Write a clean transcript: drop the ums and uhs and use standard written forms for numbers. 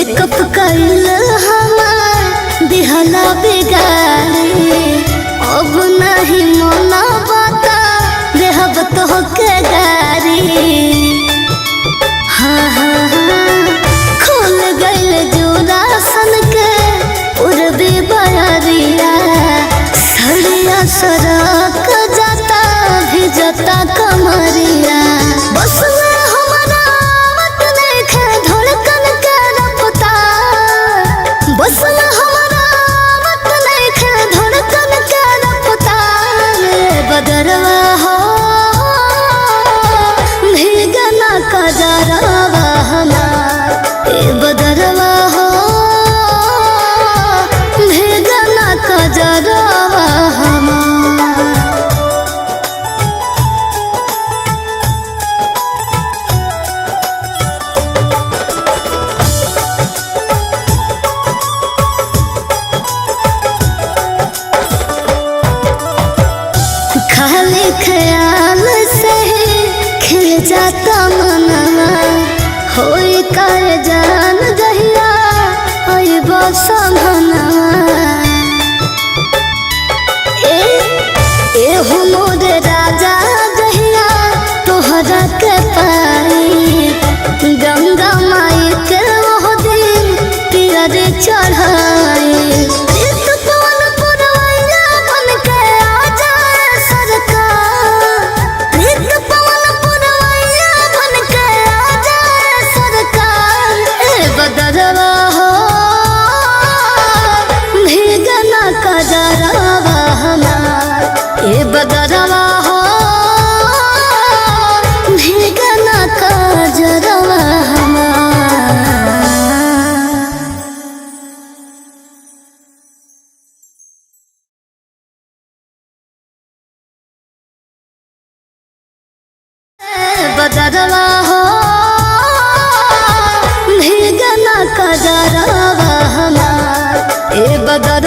Makeup कइल हमार दिहला बिगाड़ी अब नहीं मना बता देहब तो के गारी। हाँ हाँ हाँ खुल गइल जोरा सन के उड़बी बयरिया सड़िया सड़क जाता भी जाता कमरिया। बस में हमारा मत देखे धड़कन के रफ्तार बस में हमारा मत देखे धड़कन के रफ्तार। बदरवा हो भीगना कजरवा हमार बदरवा हो भीगना कजरवा हमार। खाली ख्याल से खिल जाता मनवा होई कर जान जहिया होई बसमनवा। ए हो मोर राजा जहिया तोहरा के पाई गंगा माई के वो दिन पियर चढ़ाई। बदरवा हो भीगना कजरवा हमार बदरवा हो भीगना कजरवा हमार। बदरवा हो भीगना कजरवा हमार बदर